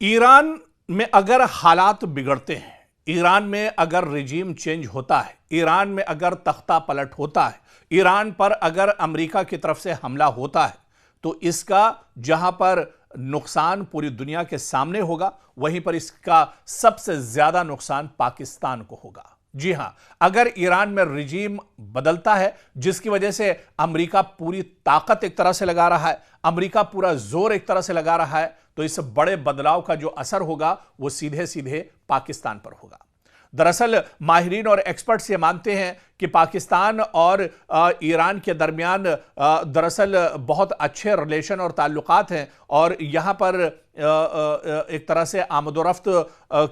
Iran में अगर हालात बिगड़ते हैं, ईरान में अगर रिजीम चेंज होता है, ईरान में अगर तख्ता पलट होता है, ईरान पर अगर अमेरिका की तरफ से हमला होता है, तो इसका जहां पर नुकसान पूरी दुनिया के सामने होगा, वहीं पर इसका सबसे ज्यादा नुकसान पाकिस्तान को होगा। जी हां, अगर ईरान में रिजीम बदलता है, जिसकी वजह से अमेरिका पूरी ताकत एक तरह से लगा रहा है, अमेरिका पूरा जोर एक तरह से लगा रहा है, तो इस बड़े बदलाव का जो असर होगा वो सीधे सीधे पाकिस्तान पर होगा। दरअसल माहिरीन और एक्सपर्ट्स ये मानते हैं कि पाकिस्तान और ईरान के दरमियान दरअसल बहुत अच्छे रिलेशन और ताल्लुकात हैं, और यहाँ पर एक तरह से आमदोरफ्त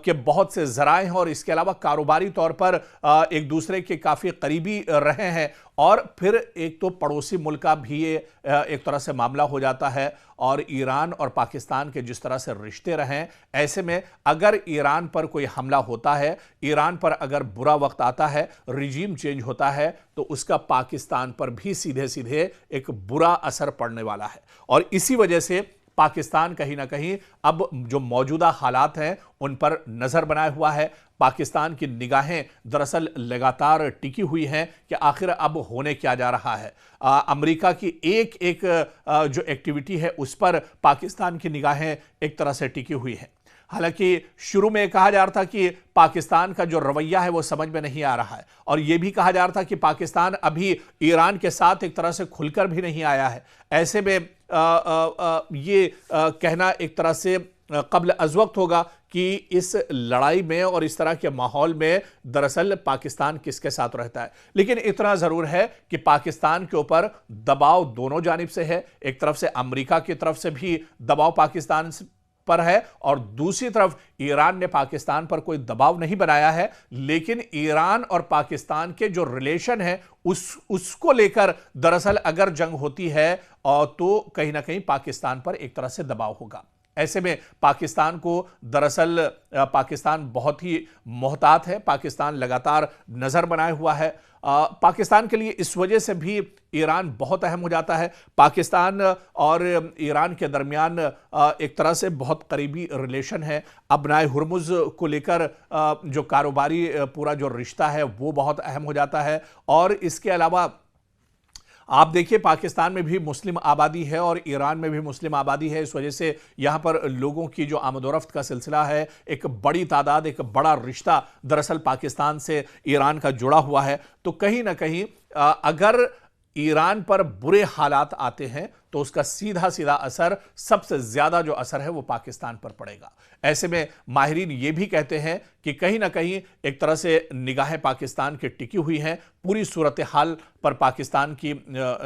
के बहुत से ज़राए हैं, और इसके अलावा कारोबारी तौर पर एक दूसरे के काफ़ी करीबी रहे हैं। और फिर एक तो पड़ोसी मुल्क का भी ये एक तरह से मामला हो जाता है, और ईरान और पाकिस्तान के जिस तरह से रिश्ते रहे, ऐसे में अगर ईरान पर कोई हमला होता है, ईरान पर अगर बुरा वक्त आता है, रिजीम चेंज होता है, तो उसका पाकिस्तान पर भी सीधे सीधे एक बुरा असर पड़ने वाला है। और इसी वजह से पाकिस्तान कहीं ना कहीं अब जो मौजूदा हालात हैं उन पर नजर बनाए हुआ है। पाकिस्तान की निगाहें दरअसल लगातार टिकी हुई हैं कि आखिर अब होने क्या जा रहा है। अमेरिका की एक एक जो एक्टिविटी है उस पर पाकिस्तान की निगाहें एक तरह से टिकी हुई हैं। हालांकि शुरू में कहा जा रहा था कि पाकिस्तान का जो रवैया है वो समझ में नहीं आ रहा है, और यह भी कहा जा रहा था कि पाकिस्तान अभी ईरान के साथ एक तरह से खुलकर भी नहीं आया है। ऐसे में ये कहना एक तरह से कब्ल अज़ वक्त होगा कि इस लड़ाई में और इस तरह के माहौल में दरअसल पाकिस्तान किसके साथ रहता है। लेकिन इतना ज़रूर है कि पाकिस्तान के ऊपर दबाव दोनों जानिब से है। एक तरफ से अमेरिका की तरफ से भी दबाव पाकिस्तान पर है, और दूसरी तरफ ईरान ने पाकिस्तान पर कोई दबाव नहीं बनाया है, लेकिन ईरान और पाकिस्तान के जो रिलेशन है उसको लेकर दरअसल अगर जंग होती है तो कहीं ना कहीं पाकिस्तान पर एक तरह से दबाव होगा। ऐसे में पाकिस्तान को दरअसल पाकिस्तान बहुत ही मोहतात है, पाकिस्तान लगातार नज़र बनाए हुआ है। पाकिस्तान के लिए इस वजह से भी ईरान बहुत अहम हो जाता है। पाकिस्तान और ईरान के दरमियान एक तरह से बहुत करीबी रिलेशन है। अबनाए हुर्मुज़ को लेकर जो कारोबारी पूरा जो रिश्ता है वो बहुत अहम हो जाता है। और इसके अलावा आप देखिए, पाकिस्तान में भी मुस्लिम आबादी है और ईरान में भी मुस्लिम आबादी है। इस वजह से यहाँ पर लोगों की जो आमदोरफ्त का सिलसिला है, एक बड़ी तादाद, एक बड़ा रिश्ता दरअसल पाकिस्तान से ईरान का जुड़ा हुआ है। तो कहीं ना कहीं अगर ईरान पर बुरे हालात आते हैं तो उसका सीधा सीधा असर, सबसे ज्यादा जो असर है वो पाकिस्तान पर पड़ेगा। ऐसे में माहिरीन ये भी कहते हैं कि कहीं ना कहीं एक तरह से निगाहें पाकिस्तान की टिकी हुई हैं, पूरी सूरत हाल पर पाकिस्तान की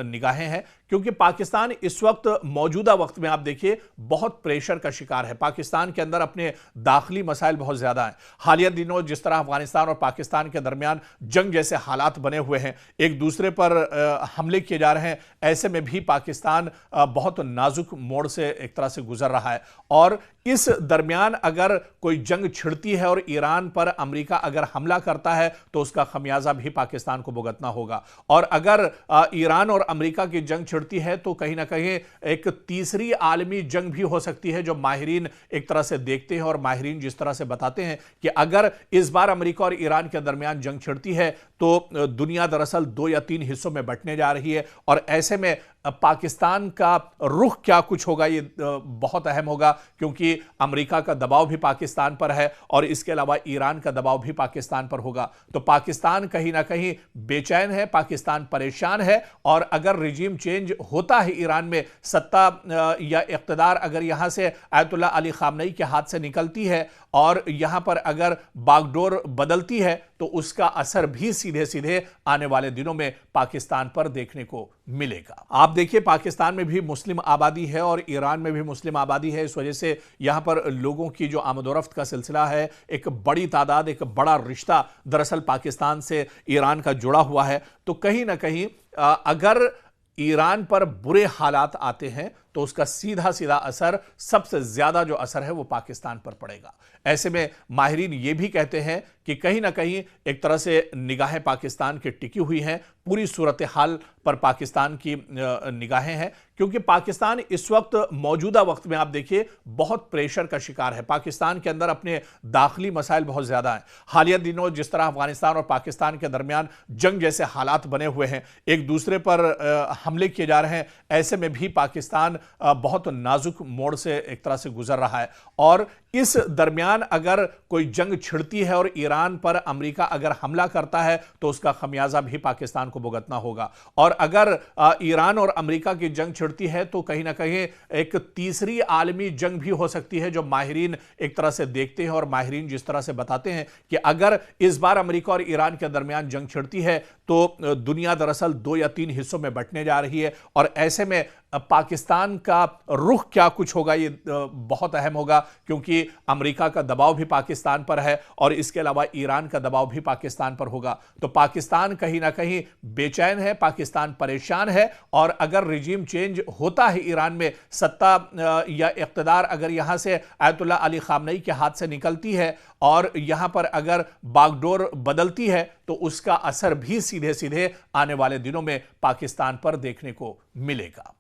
निगाहें हैं, क्योंकि पाकिस्तान इस वक्त मौजूदा वक्त में आप देखिए बहुत प्रेशर का शिकार है। पाकिस्तान के अंदर अपने दाखिली मसाइल बहुत ज्यादा हैं। हालिया दिनों जिस तरह अफगानिस्तान और पाकिस्तान के दरमियान जंग जैसे हालात बने हुए हैं, एक दूसरे पर हमले किए जा रहे हैं, ऐसे में भी पाकिस्तान बहुत नाजुक मोड़ से एक तरह से गुजर रहा है। और इस दरमियान अगर कोई जंग छिड़ती है और ईरान पर अमेरिका अगर हमला करता है तो उसका खमियाजा भी पाकिस्तान को भुगतना होगा। और अगर ईरान और अमेरिका की जंग छिड़ती है तो कहीं ना कहीं एक तीसरी आलमी जंग भी हो सकती है, जो माहिरीन एक तरह से देखते हैं। और माहिरीन जिस तरह से बताते हैं कि अगर इस बार अमेरिका और ईरान के दरमियान जंग छिड़ती है तो दुनिया दरअसल 2 या 3 हिस्सों में बंटने जा रही है, और ऐसे में पाकिस्तान का रुख क्या कुछ होगा ये बहुत अहम होगा, क्योंकि अमेरिका का दबाव भी पाकिस्तान पर है और इसके अलावा ईरान का दबाव भी पाकिस्तान पर होगा। तो पाकिस्तान कहीं ना कहीं बेचैन है, पाकिस्तान परेशान है। और अगर रिजीम चेंज होता है ईरान में, सत्ता या इख्तिदार अगर यहां से आयतुल्लाह अली खामनेई के हाथ से निकलती है और यहां पर अगर बागडोर बदलती है, तो उसका असर भी सीधे सीधे आने वाले दिनों में पाकिस्तान पर देखने को मिलेगा। आप देखिए, पाकिस्तान में भी मुस्लिम आबादी है और ईरान में भी मुस्लिम आबादी है। इस वजह से यहां पर लोगों की जो आमदोरफ्त का सिलसिला है, एक बड़ी तादाद, एक बड़ा रिश्ता दरअसल पाकिस्तान से ईरान का जुड़ा हुआ है। तो कहीं ना कहीं अगर ईरान पर बुरे हालात आते हैं तो उसका सीधा सीधा असर, सबसे ज्यादा जो असर है वो पाकिस्तान पर पड़ेगा। ऐसे में माहिरीन ये भी कहते हैं कि कहीं ना कहीं एक तरह से निगाहें पाकिस्तान की टिकी हुई हैं, पूरी सूरत हाल पर पाकिस्तान की निगाहें हैं, क्योंकि पाकिस्तान इस वक्त, मौजूदा वक्त में आप देखिए, बहुत प्रेशर का शिकार है। पाकिस्तान के अंदर अपने दाखिली मसाइल बहुत ज्यादा हैं। हालिया दिनों जिस तरह अफगानिस्तान और पाकिस्तान के दरमियान जंग जैसे हालात बने हुए हैं, एक दूसरे पर हमले किए जा रहे हैं, ऐसे में भी पाकिस्तान बहुत नाजुक मोड़ से एक तरह से गुजर रहा है। और इस दरमियान अगर कोई जंग छिड़ती है और ईरान पर अमेरिका अगर हमला करता है तो उसका खमियाजा भी पाकिस्तान को भुगतना होगा। और अगर ईरान और अमेरिका की जंग छिड़ती है तो कहीं ना कहीं एक तीसरी आलमी जंग भी हो सकती है, जो माहिरीन एक तरह से देखते हैं और माहिरीन जिस तरह से बताते हैं कि अगर इस बार अमेरिका और ईरान के दरमियान जंग छिड़ती है तो दुनिया दरअसल 2 या 3 हिस्सों में बंटने जा रही है। और ऐसे में पाकिस्तान का रुख क्या कुछ होगा, ये बहुत अहम होगा, क्योंकि अमेरिका का दबाव भी पाकिस्तान पर है और इसके अलावा ईरान का दबाव भी पाकिस्तान पर होगा। तो पाकिस्तान कहीं ना कहीं बेचैन है, पाकिस्तान परेशान है। और अगर रिजीम चेंज होता है ईरान में, सत्ता या इख्तिदार अगर यहां से आयतुल्लाह अली खामनेई के हाथ से निकलती है और यहां पर अगर बागडोर बदलती है, तो उसका असर भी सीधे सीधे आने वाले दिनों में पाकिस्तान पर देखने को मिलेगा।